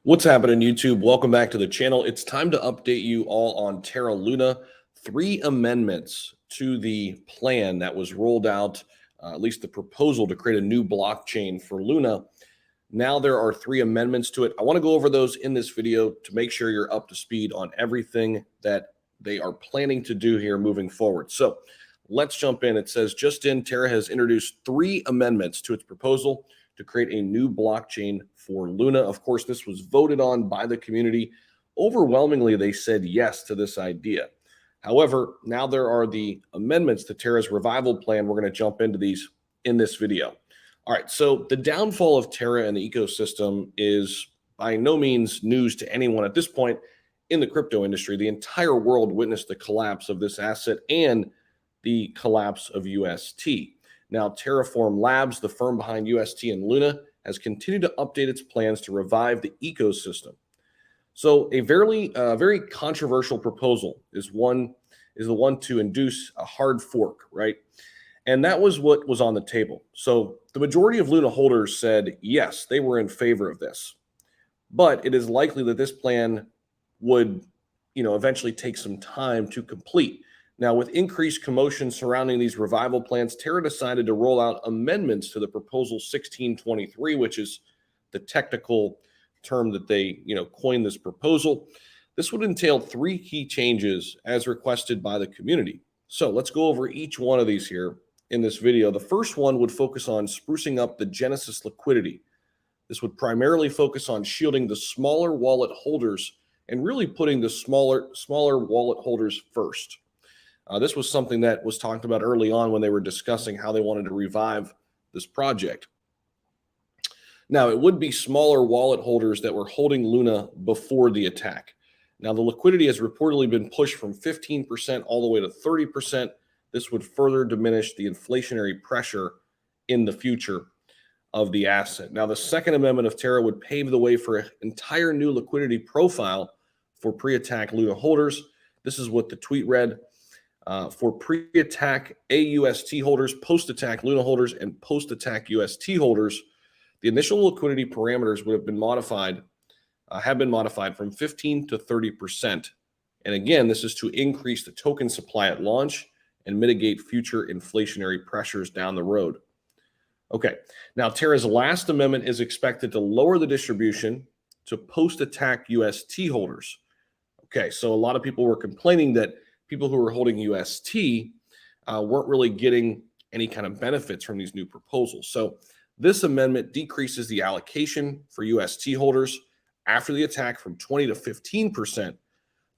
What's happening, YouTube? Welcome back to the channel. It's time to update you all on Terra Luna. 3 amendments to the plan that was rolled out, at least the proposal to create a new blockchain for Luna. Now there are 3 amendments to it. I want to go over those in this video to make sure you're up to speed on everything that they are planning to do here moving forward. So let's jump in. It says, just in, Terra has introduced 3 amendments to its proposal to create a new blockchain for Luna. Of course, this was voted on by the community. Overwhelmingly, they said yes to this idea. However, now there are the amendments to Terra's revival plan. We're going to jump into these in this video. All right, so the downfall of Terra and the ecosystem is by no means news to anyone at this point in the crypto industry. The entire world witnessed the collapse of this asset and the collapse of UST. Now, Terraform Labs, the firm behind UST and Luna, has continued to update its plans to revive the ecosystem. So a very controversial proposal is the one to induce a hard fork, right? And that was what was on the table. So the majority of Luna holders said yes, they were in favor of this. But it is likely that this plan would, eventually take some time to complete. Now, with increased commotion surrounding these revival plans, Terra decided to roll out amendments to the proposal 1623, which is the technical term that they, coined this proposal. This would entail 3 key changes as requested by the community. So let's go over each one of these here in this video. The first one would focus on sprucing up the Genesis liquidity. This would primarily focus on shielding the smaller wallet holders and really putting the smaller wallet holders first. This was something that was talked about early on when they were discussing how they wanted to revive this project. Now, it would be smaller wallet holders that were holding Luna before the attack. Now, the liquidity has reportedly been pushed from 15% all the way to 30%. This would further diminish the inflationary pressure in the future of the asset. Now, the second amendment of Terra would pave the way for an entire new liquidity profile for pre-attack Luna holders. This is what the tweet read. For pre-attack AUST holders, post-attack Luna holders, and post-attack UST holders, the initial liquidity parameters would have been modified from 15 to 30%. And again, this is to increase the token supply at launch and mitigate future inflationary pressures down the road. Okay, now Terra's last amendment is expected to lower the distribution to post-attack UST holders. Okay, so a lot of people were complaining that people who were holding UST weren't really getting any kind of benefits from these new proposals. So this amendment decreases the allocation for UST holders after the attack from 20 to 15%.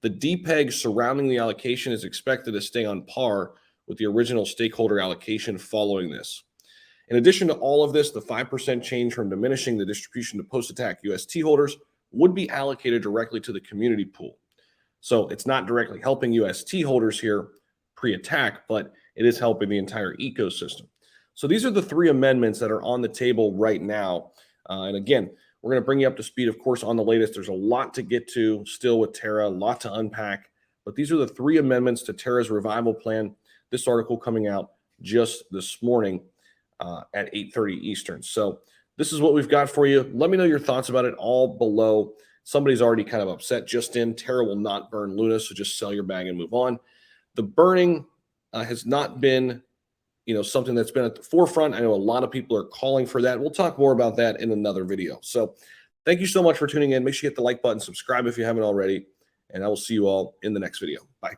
The DPEG surrounding the allocation is expected to stay on par with the original stakeholder allocation following this. In addition to all of this, the 5% change from diminishing the distribution to post-attack UST holders would be allocated directly to the community pool. So it's not directly helping UST holders here pre-attack, but it is helping the entire ecosystem. So these are the 3 amendments that are on the table right now. And again, we're going to bring you up to speed, of course, on the latest. There's a lot to get to still with Terra, a lot to unpack. But these are the 3 amendments to Terra's revival plan. This article coming out just this morning at 8:30 Eastern. So this is what we've got for you. Let me know your thoughts about it all below. Somebody's already kind of upset. Just in, Terra will not burn Luna, so just sell your bag and move on. The burning has not been, something that's been at the forefront. I know a lot of people are calling for that. We'll talk more about that in another video. So thank you so much for tuning in. Make sure you hit the like button, subscribe if you haven't already, and I will see you all in the next video. Bye.